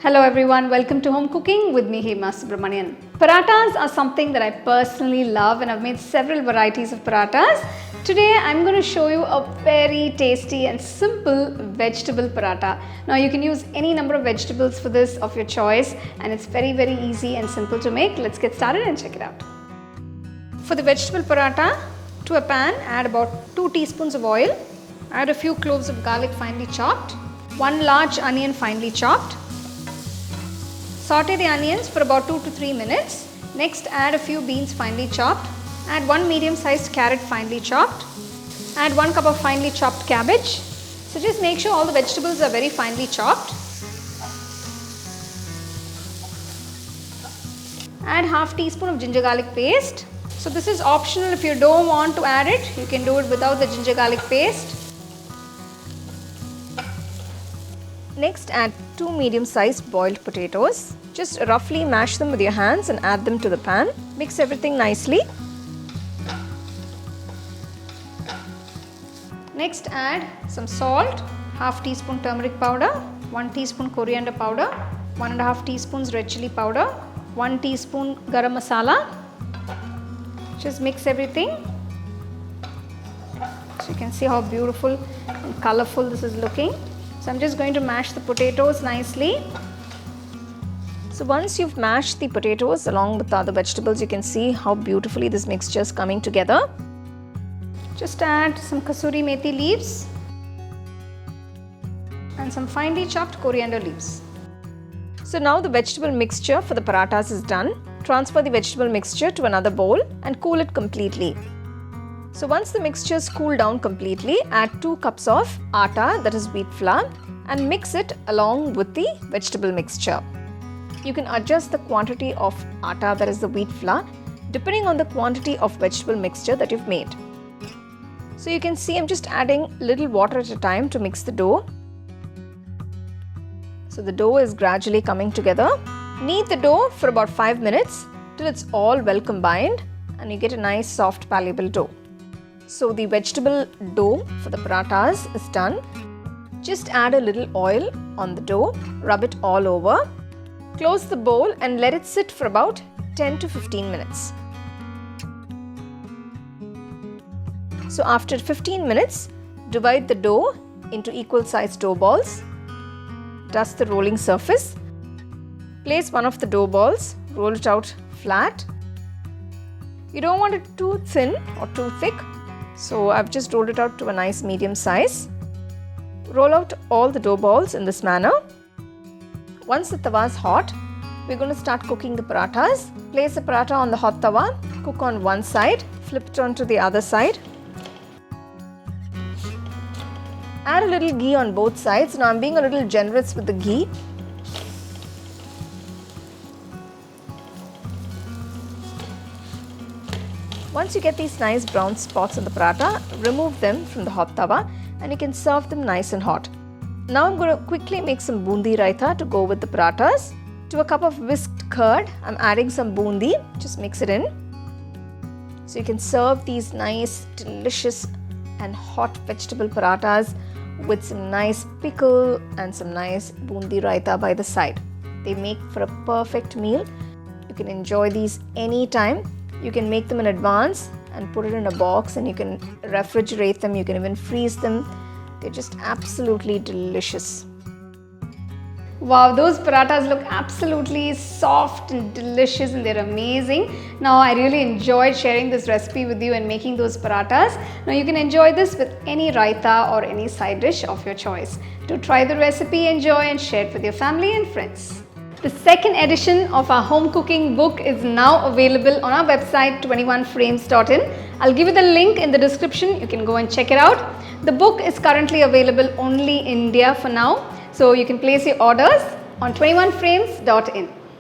Hello everyone, welcome to Home Cooking with me, Hema Subramanian. Parathas are something that I personally love and I've made several varieties of parathas. Today I'm going to show you a very tasty and simple vegetable paratha. Now you can use any number of vegetables for this of your choice and it's very easy and simple to make. Let's get started and check it out. For the vegetable paratha, to a pan add about 2 teaspoons of oil, add a few cloves of garlic finely chopped, 1 large onion finely chopped. Saute the onions for about 2 to 3 minutes. Next add a few beans finely chopped. Add 1 medium sized carrot finely chopped. Add 1 cup of finely chopped cabbage. So just make sure all the vegetables are very finely chopped. Add half teaspoon of ginger garlic paste. So this is optional. If you don't want to add it, you can do it without the ginger garlic paste. Next add 2 medium sized boiled potatoes. Just roughly mash them with your hands and add them to the pan. Mix everything nicely. Next add some salt, half teaspoon turmeric powder, 1 teaspoon coriander powder, 1.5 teaspoons red chili powder, 1 teaspoon garam masala. Just mix everything. So you can see how beautiful and colorful this is looking. So I'm just going to mash the potatoes nicely. So once you've mashed the potatoes along with the other vegetables, you can see how beautifully this mixture is coming together. Just add some kasuri methi leaves and some finely chopped coriander leaves. So now the vegetable mixture for the parathas is done. Transfer the vegetable mixture to another bowl and cool it completely. So once the mixture is cooled down completely, add 2 cups of atta, that is wheat flour, and mix it along with the vegetable mixture. You can adjust the quantity of atta, that is the wheat flour, depending on the quantity of vegetable mixture that you've made. So you can see I'm just adding little water at a time to mix the dough. So the dough is gradually coming together. Knead the dough for about 5 minutes till it's all well combined and you get a nice soft palpable dough. So the vegetable dough for the parathas is done. Just add a little oil on the dough, rub it all over. Close the bowl and let it sit for about 10 to 15 minutes. So after 15 minutes, divide the dough into equal sized dough balls. Dust the rolling surface. Place one of the dough balls, roll it out flat. You don't want it too thin or too thick, so I've just rolled it out to a nice medium size. Roll out all the dough balls in this manner. Once the tawa is hot, we're going to start cooking the parathas. Place the paratha on the hot tawa, cook on one side, flip it onto the other side. Add a little ghee on both sides. Now I'm being a little generous with the ghee. Once you get these nice brown spots on the paratha, remove them from the hot tawa and you can serve them nice and hot. Now I'm going to quickly make some boondi raitha to go with the parathas. To a cup of whisked curd, I'm adding some boondi. Just mix it in. So you can serve these nice, delicious and hot vegetable parathas with some nice pickle and some nice boondi raitha by the side. They make for a perfect meal. You can enjoy these anytime. You can make them in advance and put it in a box and you can refrigerate them. You can even freeze them. They're just absolutely delicious. Wow, those parathas look absolutely soft and delicious and they're amazing. Now I really enjoyed sharing this recipe with you and making those parathas. Now you can enjoy this with any raitha or any side dish of your choice. Do try the recipe, enjoy and share it with your family and friends. The second edition of our home cooking book is now available on our website 21frames.in. I'll give you the link in the description. You can go and check it out. The book is currently available only in India for now. So you can place your orders on 21frames.in.